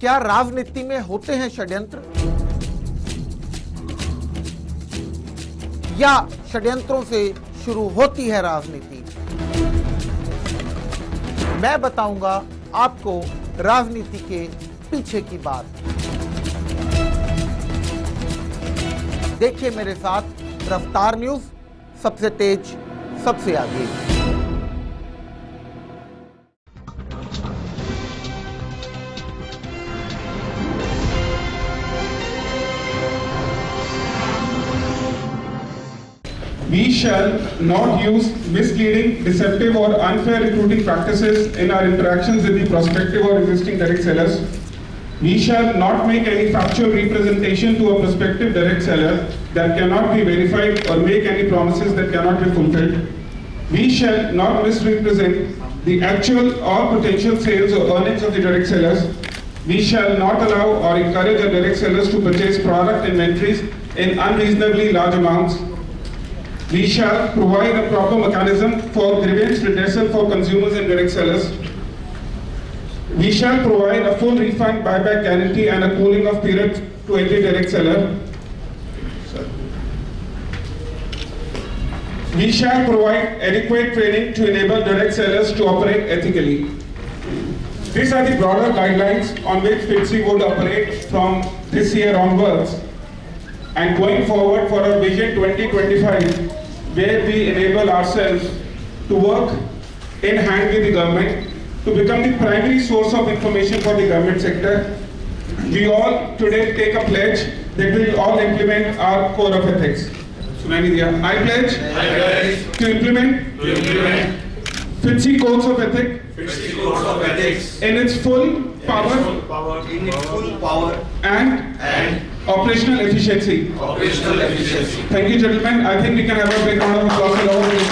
क्या राजनीति में होते हैं षड्यंत्र या षड्यंत्रों से शुरू होती है राजनीति? मैं बताऊंगा आपको राजनीति के पीछे की बात। देखिए मेरे साथ रफ्तार न्यूज, सबसे तेज सबसे आगे। We shall not use misleading, deceptive or unfair recruiting practices in our interactions with the prospective or existing direct sellers. We shall not make any factual representation to a prospective direct seller that cannot be verified or make any promises that cannot be fulfilled. We shall not misrepresent the actual or potential sales or earnings of the direct sellers. We shall not allow or encourage our direct sellers to purchase product inventories in unreasonably large amounts. We shall provide a proper mechanism for grievance redressal for consumers and direct sellers. We shall provide a full refund buyback guarantee and a cooling off period to every direct seller. We shall provide adequate training to enable direct sellers to operate ethically. These are the broader guidelines on which FITCI would operate from this year onwards and going forward for our Vision 2025, where we enable ourselves to work in hand with the government to become the primary source of information for the government sector. We all today take a pledge that we will all implement our code of ethics. I pledge to implement FITCI codes of ethics in its full power and operational efficiency. Thank you, gentlemen. I think we can have a big round of applause for all of this.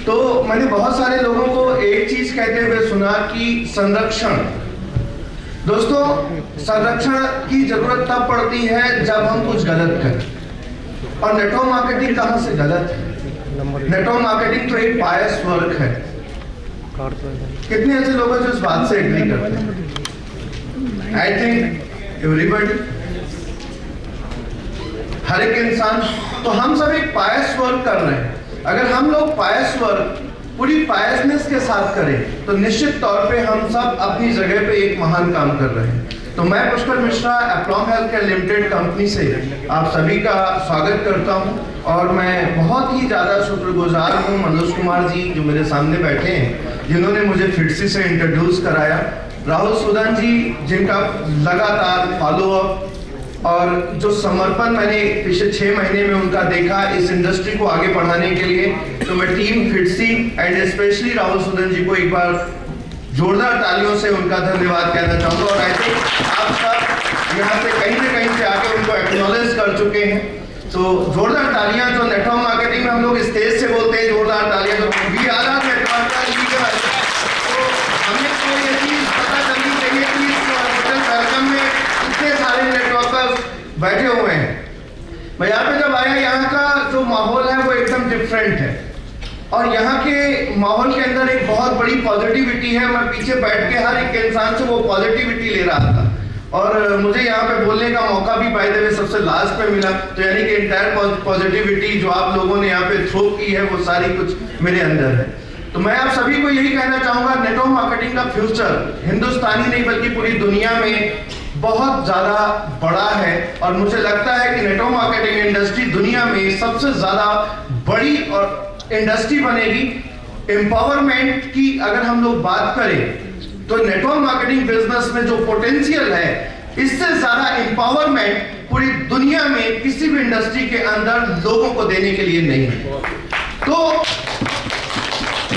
तो मैंने बहुत सारे लोगों को एक चीज कहते हुए सुना कि संरक्षण। दोस्तों, संरक्षण की जरूरत तब पड़ती है जब हम कुछ गलत करें। और नेटवर्क मार्केटिंग कहां से गलत है? नेटवर्क मार्केटिंग तो एक पायस वर्क है। कितने ऐसे लोग हैं जो इस बात से एग्री करते हैं? आई थिंक एवरीबॉडी, हर एक इंसान। तो हम सब एक पायस वर्क कर रहे हैं। अगर हम लोग पायस वर्क पूरी पायसनेस के साथ करें तो निश्चित तौर पे हम सब अपनी जगह पे एक महान काम कर रहे हैं। तो मैं Pushkar Mishra, Aplomb health care limited company से आप सभी का स्वागत करता हूं और मैं बहुत ही ज़्यादा शुक्रगुजार हूं मनोज कुमार जी जो मेरे सामने बैठे हैं, जिन्होंने मुझे FITCI से इंट्रोड्यूस कराया, राहुल सुदन जी जिनका लगातार फॉलोअप और जो समर्पण मैंने पिछले 6 महीने में उनका देखा इस इंडस्ट्री को आगे बढ़ाने के लिए। तो मैं टीम FITCI and specially Rahul Sudan ji को एक बार जोरदार तालियों से उनका धन्यवाद कहना चाहूँगा। और आई थिंक आप सब यहाँ से कहीं न कहीं से आके उनको एक्नॉलेज कर चुके हैं। तो जोरदार तालियां। जो नेटवर्क मार्केटिंग में हम लोग स्टेज से बोलते हैं जोरदार तालियां, तो भी आ रहा है। तो हमें तो ये चीज़ पता चलनी चाहिए कि इस हॉस्पिटल वेलकम में इतने सारे नेटवर्कर्स बैठे हुए हैं। मैं यहाँ पे जब आया, यहाँ का जो माहौल है वो एकदम डिफरेंट है और यहाँ के माहौल के अंदर एक बहुत बड़ी पॉजिटिविटी है। मैं पीछे बैठ के हर एक इंसान से वो पॉजिटिविटी ले रहा था और मुझे यहाँ पे बोलने का मौका भी बाय द वे सबसे लास्ट पे मिला। तो यानी कि इंटायर पॉजिटिविटी जो आप लोगों ने यहाँ पे थ्रो की है वो सारी कुछ मेरे अंदर है। तो मैं आप सभी को यही कहना चाहूँगा, नेटवर्क मार्केटिंग का फ्यूचर हिंदुस्तानी नहीं बल्कि पूरी दुनिया में बहुत ज़्यादा बड़ा है और मुझे लगता है कि नेटवर्क मार्केटिंग इंडस्ट्री दुनिया में सबसे ज़्यादा बड़ी और इंडस्ट्री बनेगी। एम्पावरमेंट की अगर हम लोग बात करें तो नेटवर्क मार्केटिंग बिजनेस में जो पोटेंशियल है, इससे ज्यादा एम्पावरमेंट पूरी दुनिया में किसी भी इंडस्ट्री के अंदर लोगों को देने के लिए नहीं है। तो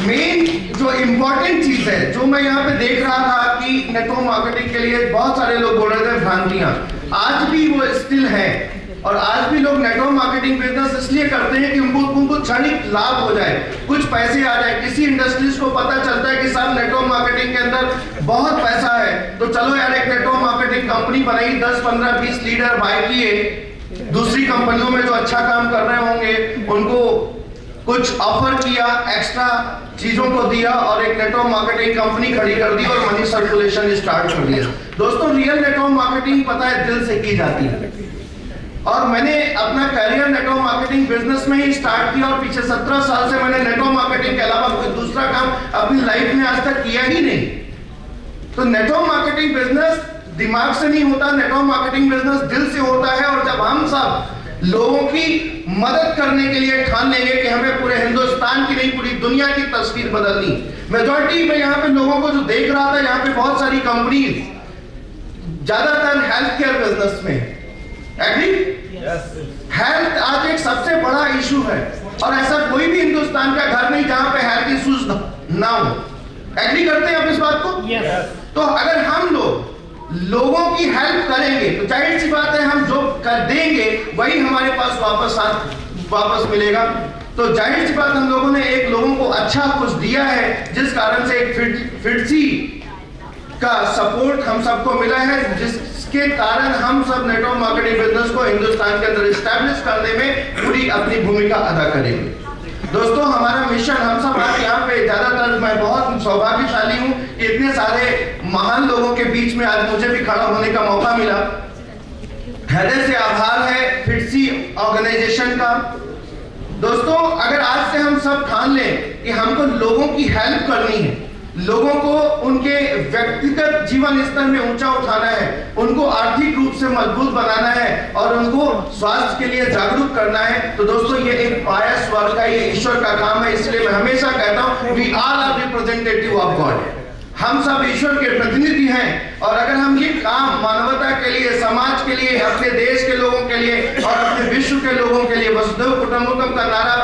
मेन जो इंपॉर्टेंट चीज है जो मैं यहाँ पे देख रहा था कि नेटवर्क मार्केटिंग के लिए बहुत सारे लोग बोल रहे थे भ्रांतियां, आज भी वो स्टिल है और आज भी लोग नेटवर्क मार्केटिंग बिजनेस इसलिए करते हैं कि उनको क्षणिक लाभ हो जाए, कुछ पैसे आ जाए। किसी इंडस्ट्रीज को पता चलता है कि साहब नेटवर्क मार्केटिंग के अंदर बहुत पैसा है तो चलो यार एक नेटवर्क मार्केटिंग कंपनी बनाई, 10, 15, 20 लीडर बाय किए, दूसरी कंपनियों में जो अच्छा काम कर रहे होंगे उनको कुछ ऑफर किया, एक्स्ट्रा चीजों को दिया और एक नेटवर्क मार्केटिंग कंपनी खड़ी कर दी और मनी सर्कुलेशन स्टार्ट कर दिया। दोस्तों, रियल नेटवर्क मार्केटिंग पता है दिल से की जाती है और मैंने अपना करियर नेटवर्क मार्केटिंग बिजनेस में ही स्टार्ट किया और पीछे 17 साल से मैंने नेटवर्क मार्केटिंग के अलावा कोई दूसरा काम अपनी लाइफ में आज तक किया ही नहीं। तो नेटवर्क मार्केटिंग बिजनेस दिमाग से नहीं होता, नेटवर्क मार्केटिंग बिजनेस दिल से होता है। और जब हम सब लोगों की मदद करने के लिए ठान लेंगे कि हमें पूरे हिंदुस्तान की नहीं पूरी दुनिया की तस्वीर बदलनी। मेजॉरिटी में यहाँ पे लोगों को जो देख रहा था, यहाँ पे बहुत सारी कंपनीज ज्यादातर हेल्थ केयर बिजनेस में, एग्री? हेल्थ आज एक सबसे बड़ा इशू है और ऐसा कोई भी हिंदुस्तान का घर नहीं जहां पे हेल्थ इश्यूज ना हो। एग्री करते हैं आप इस बात को? तो अगर हम लोग लोगों की हेल्प करेंगे तो जाहिर सी बात है हम जो कर देंगे वही हमारे पास वापस मिलेगा। तो जाहिर सी बात हम लोगों ने एक लोगों को अच्छा कुछ दिया है जिस कारण से एक फिटसी का सपोर्ट हम सबको मिला है, जिसके कारण हम सब नेटवर्क मार्केटिंग बिजनेस को हिंदुस्तान के अंदर एस्टैब्लिश करने में पूरी अपनी भूमिका अदा करेंगे। दोस्तों, हमारा मिशन, हम सब आज यहाँ पे ज्यादातर, मैं बहुत सौभाग्यशाली हूँ कि इतने सारे महान लोगों के बीच में आज मुझे भी खड़ा होने का मौका मिला। हृदय से आभार है फिटसी ऑर्गेनाइजेशन का। दोस्तों, अगर आज से हम सब ठान लें कि हमको लोगों की हेल्प करनी है, लोगों को उनके व्यक्तिगत जीवन स्तर में ऊंचा उठाना है, उनको आर्थिक रूप से मजबूत बनाना है और उनको स्वास्थ्य के लिए जागरूक करना है, तो दोस्तों ये एक पायस वर्ग का, ये ईश्वर का काम है। इसलिए मैं हमेशा कहता हूं, we all are representative of God. हम सब ईश्वर के प्रतिनिधि हैं और अगर हम ये काम मानवता के लिए, समाज के लिए, अपने देश के लोगों के लिए और अपने विश्व के लोगों के लिए, वसुधैव कुटुंबकम का नारा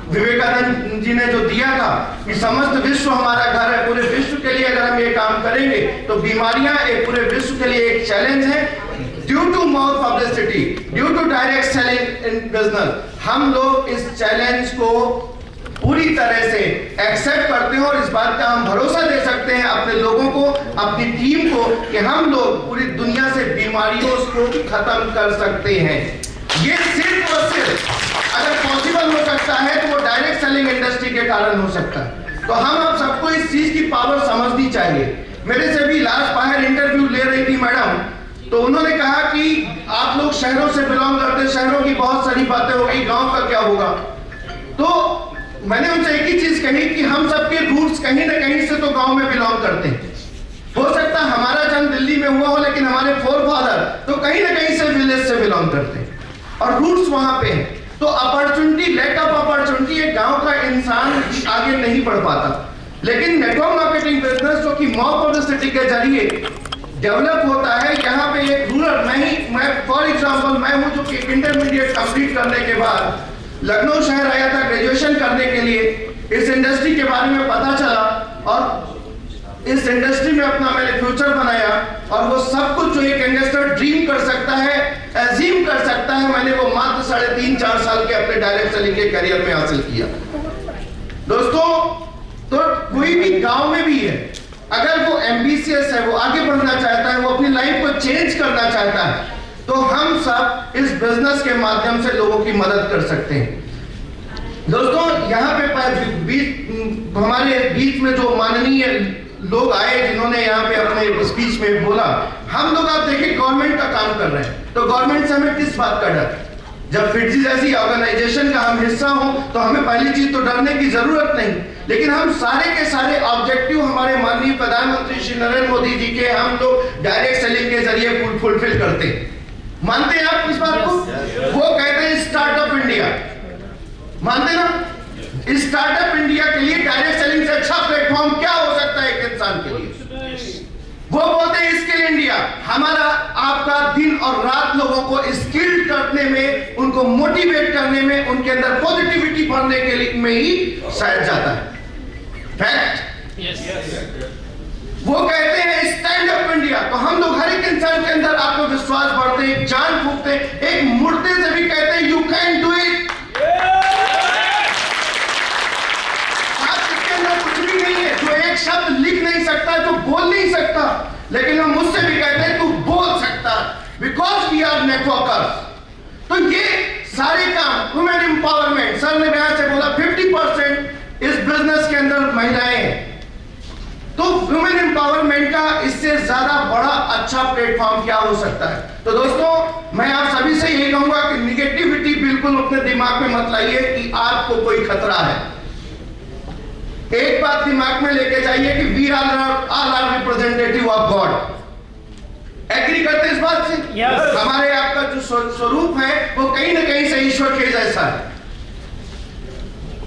विवेकानंद जी ने जो दिया था कि समस्त विश्व हमारा घर है, पूरे विश्व के लिए अगर हम ये काम करेंगे तो बीमारियां एक पूरे विश्व के लिए एक चैलेंज है। Due to mouth publicity, due to direct selling in business, हम लोग इस चैलेंज को पूरी तरह से एक्सेप्ट करते हैं और इस बात का हम भरोसा दे सकते हैं अपने लोगों को, अपनी टीम को, कि हम लोग पूरी दुनिया से बीमारियों को खत्म कर सकते हैं। ये सिर्फ और सिर्फ अगर पॉसिबल हो सकता है तो वो डायरेक्ट सेलिंग इंडस्ट्री के कारण हो सकता है। तो हम आप सबको इस चीज की पावर समझनी चाहिए। मेरे से भी लास्ट बाहर इंटरव्यू ले रही थी मैडम, तो उन्होंने कहा कि आप लोग शहरों से बिलोंग करते हैं, शहरों की बहुत सारी बातें होगी, गांव का क्या होगा। तो मैंने उनसे एक ही चीज कही कि हम सबके रूट्स कहीं ना कहीं से तो गांव में बिलोंग करते हैं। हो सकता है हमारा जन्म दिल्ली में हुआ हो लेकिन हमारे फोरफादर तो कहीं ना कहीं से विलेज से बिलोंग करते हैं और रूट्स वहां पे हैं। तो अपॉर्चुनिटी, लैक ऑफ अपॉर्चुनिटी, एक गांव का इंसान आगे नहीं बढ़ पाता। लेकिन नेटवर्क मार्केटिंग बिजनेस जो कि माउथ पब्लिसिटी के जरिए डेवलप होता है, यहाँ पे एक रूरल, मैं फॉर एग्जांपल मैं हूँ जो कि इंटरमीडिएट कंप्लीट करने के बाद लखनऊ शहर आया था ग्रेजुएशन करने के लिए। इस इंडस्ट्री के बारे में पता चला और इस इंडस्ट्री में अपना मैंने फ्यूचर बनाया और वो सब कुछ जो एक इन्वेस्टर ड्रीम कर सकता है, अजीम कर सकता है, मैंने वो मात्र 3.5-4 साल के अपने डायरेक्ट सेलिंग के करियर में हासिल किया। दोस्तों, तो कोई भी गांव में भी है, अगर वो एम्बिशियस है, वो आगे बढ़ना चाहता है, वो अपनी लाइफ को चेंज करना चाहता है, तो हम सब इस बिजनेस के माध्यम से लोगों की मदद कर सकते हैं। दोस्तों, यहाँ पे हमारे बीच में जो माननीय लोग आए जिन्होंने यहाँ पे अपने स्पीच में बोला, हम लोग आप देखिए गवर्नमेंट का काम कर रहे हैं, तो गवर्नमेंट से हमें किस बात का डर? जब फिटजी जैसी ऑर्गेनाइजेशन का हम हिस्सा हो तो हमें पहली चीज तो डरने की जरूरत नहीं, लेकिन हम सारे के सारे ऑब्जेक्टिव हमारे माननीय प्रधानमंत्री श्री नरेंद्र मोदी जी के हम लोग डायरेक्ट सेलिंग के जरिए फुलफिल करते हैं। मानते हैं आप इस बात को? वो कहते हैं स्टार्टअप इंडिया, मानते ना? स्टार्टअप इंडिया के लिए डायरेक्ट सेलिंग से अच्छा प्लेटफॉर्म क्या हो सकता है एक इंसान के लिए? वो बोलते हैं स्किल इंडिया। हमारा आपका दिन और रात लोगों को स्किल्ड करने में, उनको मोटिवेट करने में, उनके अंदर पॉजिटिविटी भरने के लिए में ही शायद जाता है। फैक्ट। वो कहते हैं स्टैंड अप इंडिया, तो हम लोग हर एक इंसान के अंदर आत्मविश्वास बढ़ते हैं, जान फूंकते हैं, एक मुर्दे से भी कहते हैं यू कैन डू इट। शब्द लिख नहीं सकता, जो बोल नहीं सकता, लेकिन हम मुझसे भी कहते हैं तू बोल सकता, बिकॉज वी आर नेटवर्कर्स। तो ये सारे काम वुमेन एम्पावरमेंट, सर ने बयान से बोला 50% इस बिजनेस के अंदर महिलाएं हैं। तो वुमेन एम्पावरमेंट का इससे ज्यादा बड़ा अच्छा प्लेटफॉर्म क्या हो सकता है। तो दोस्तों मैं आप सभी से यही कहूंगा कि निगेटिविटी बिल्कुल अपने दिमाग में मत लाइए कि आपको कोई खतरा है। एक बात दिमाग में लेके जाइए कि we are representative of God. Agree करते इस बात से? Yes. हमारे आपका जो स्वरूप है वो कहीं ना कहीं से ईश्वर के जैसा है,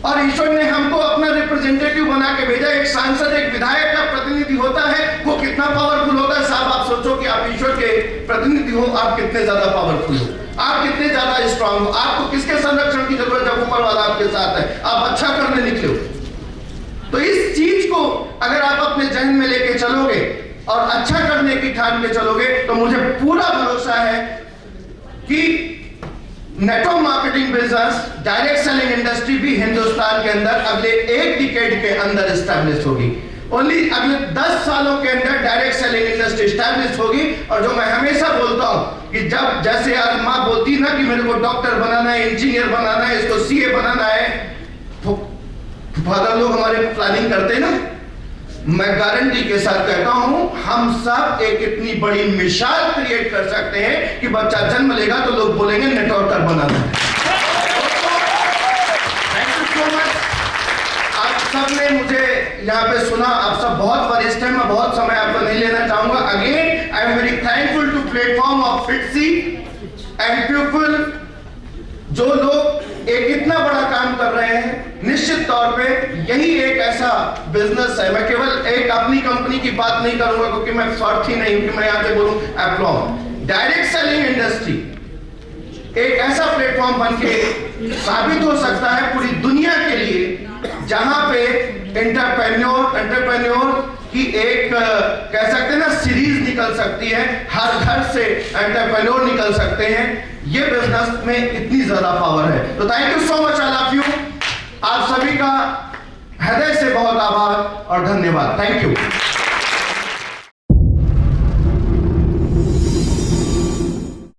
और ईश्वर ने हमको अपना रिप्रेजेंटेटिव बना के भेजा। एक सांसद, एक विधायक का प्रतिनिधि होता है, वो कितना पावरफुल होता है। साहब आप सोचो कि आप ईश्वर के प्रतिनिधि हो, आप कितने ज्यादा पावरफुल हो, आप कितने ज्यादा स्ट्रांग हो। आपको किसके संरक्षण की जरूरत है? ऊपर वाला आपके साथ है, आप अच्छा करने निकले हो। तो इस चीज को अगर आप अपने जहन में लेके चलोगे और अच्छा करने की ठान के चलोगे तो मुझे पूरा भरोसा है कि network marketing business, direct selling industry भी हिंदुस्तान के अंदर अगले एक डिकेड के अंदर एस्टैब्लिश होगी। ओनली अगले 10 सालों के अंदर डायरेक्ट सेलिंग इंडस्ट्री एस्टैब्लिश होगी। और जो मैं हमेशा बोलता हूं कि जब जैसे आज मां बोलती ना कि मेरे को डॉक्टर बनाना है, इंजीनियर बनाना है, इसको सीए बनाना है, फादर लोग हमारे प्लानिंग करते हैं ना, मैं गारंटी के साथ कहता हूं हम सब एक इतनी बड़ी मिसाल क्रिएट कर सकते हैं कि बच्चा जन्म लेगा तो लोग बोलेंगे नेटवर्कर बनाना है। Thank you so much. आप सब ने मुझे यहाँ पे सुना, आप सब बहुत वरिष्ठ हैं, मैं बहुत समय आपको नहीं लेना चाहूंगा। Again I am very thankful to platform of FITCI and people जो लोग एक इतना बड़ा काम कर रहे हैं। निश्चित तौर पे यही एक ऐसा बिजनेस है। मैं केवल एक अपनी कंपनी की बात नहीं करूंगा क्योंकि मैं स्वार्थी नहीं हूं कि मैं यहां पे बोलूं एप्लॉम। डायरेक्ट सेलिंग इंडस्ट्री एक ऐसा प्लेटफॉर्म बन के साबित हो सकता है पूरी दुनिया के लिए, जहां पे एंटरप्रेन्योर की एक कह सकते हैं ना सीरीज निकल सकती है। हर घर से एंटरप्रेन्योर निकल सकते हैं। ये बिजनेस में इतनी ज्यादा पावर है। तो thank you so much, I love you. आप सभी का हृदय से बहुत आभार और धन्यवाद। Thank you.